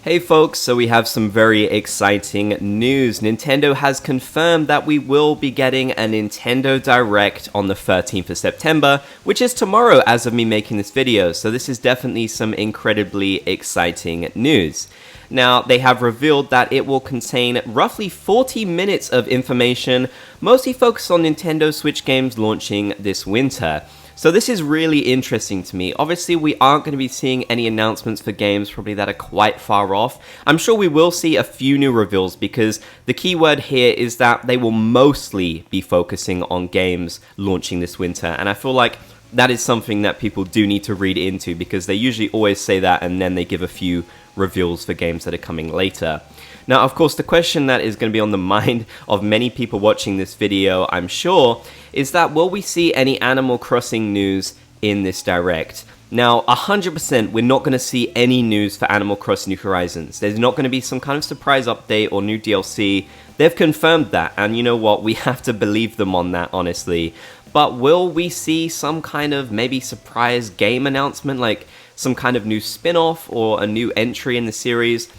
Hey folks, so we have some very exciting news. Nintendo has confirmed that we will be getting a Nintendo Direct on the 13th of September, which is tomorrow as of me making this video, so this is definitely some incredibly exciting news. Now, they have revealed that it will contain roughly 40 minutes of information, mostly focused on Nintendo Switch games launching this winter. So this is really interesting to me. Obviously, we aren't going to be seeing any announcements for games probably that are quite far off. I'm sure we will see a few new reveals because the key word here is that they will mostly be focusing on games launching this winter. And I feel like that is something that people do need to read into because they usually always say that and then they give a few reveals for games that are coming later. Now, of course, the question that is going to be on the mind of many people watching this video, I'm sure, is that will we see any Animal Crossing news in this Direct? Now, 100% we're not going to see any news for Animal Crossing New Horizons. There's not going to be some kind of surprise update or new DLC. They've confirmed that, and you know what? We have to believe them on that, honestly. But will we see some kind of maybe surprise game announcement, like some kind of new spin-off or a new entry in the series?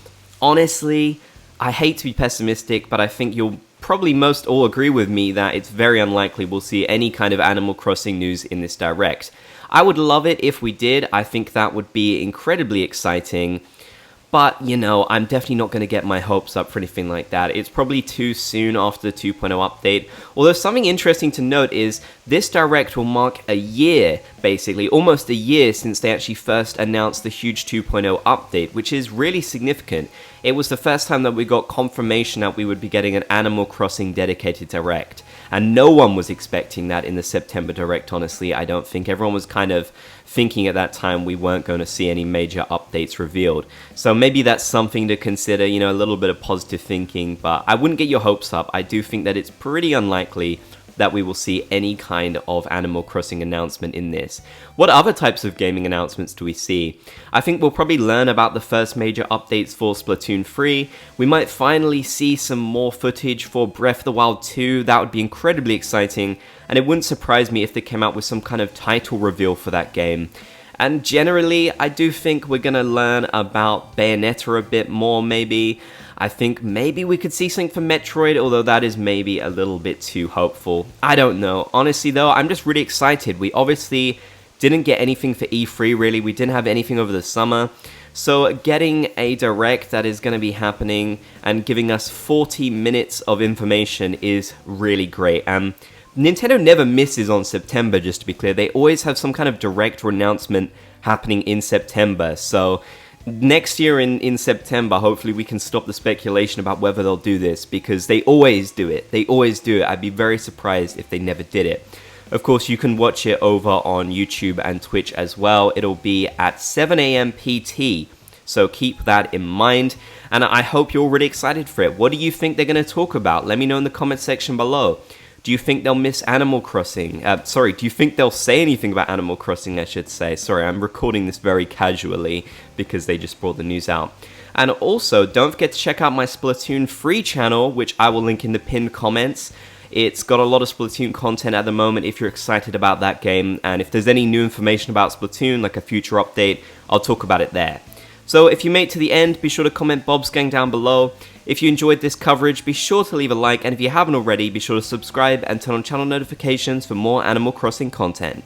Honestly, I hate to be pessimistic, but I think you'll probably most all agree with me that it's very unlikely we'll see any kind of Animal Crossing news in this Direct. I would love it if we did. I think that would be incredibly exciting. But, you know, I'm definitely not going to get my hopes up for anything like that. It's probably too soon after the 2.0 update. Although something interesting to note is this Direct will mark a year, basically, almost a year since they actually first announced the huge 2.0 update, which is really significant. It was the first time that we got confirmation that we would be getting an Animal Crossing dedicated Direct. And no one was expecting that in the September Direct, honestly. I don't think everyone was kind of thinking at that time we weren't going to see any major updates revealed. So maybe that's something to consider, you know, a little bit of positive thinking, but I wouldn't get your hopes up. I do think that it's pretty unlikely that we will see any kind of Animal Crossing announcement in this. What other types of gaming announcements do we see? I think we'll probably learn about the first major updates for Splatoon 3. We might finally see some more footage for Breath of the Wild 2. That would be incredibly exciting, and it wouldn't surprise me if they came out with some kind of title reveal for that game. And generally, I do think we're going to learn about Bayonetta a bit more, maybe. I think maybe we could see something for Metroid, although that is maybe a little bit too hopeful. I don't know. Honestly, though, I'm just really excited. We obviously didn't get anything for E3, really. We didn't have anything over the summer. So getting a Direct that is going to be happening and giving us 40 minutes of information is really great. Nintendo never misses on September, just to be clear. They always have some kind of Direct or announcement happening in September. So next year in September, hopefully we can stop the speculation about whether they'll do this, because they always do it. They always do it. I'd be very surprised if they never did it. Of course, you can watch it over on YouTube and Twitch as well. It'll be at 7 AM PT, so keep that in mind. And I hope you're really excited for it. What do you think they're going to talk about? Let me know in the comment section below. Do you think they'll miss Animal Crossing? Do you think they'll say anything about Animal Crossing, I should say? Sorry, I'm recording this very casually because they just brought the news out. And also, don't forget to check out my Splatoon 3 channel, which I will link in the pinned comments. It's got a lot of Splatoon content at the moment if you're excited about that game. And if there's any new information about Splatoon, like a future update, I'll talk about it there. So if you made it to the end, be sure to comment Bob's Gang down below. If you enjoyed this coverage, be sure to leave a like, and if you haven't already, be sure to subscribe and turn on channel notifications for more Animal Crossing content.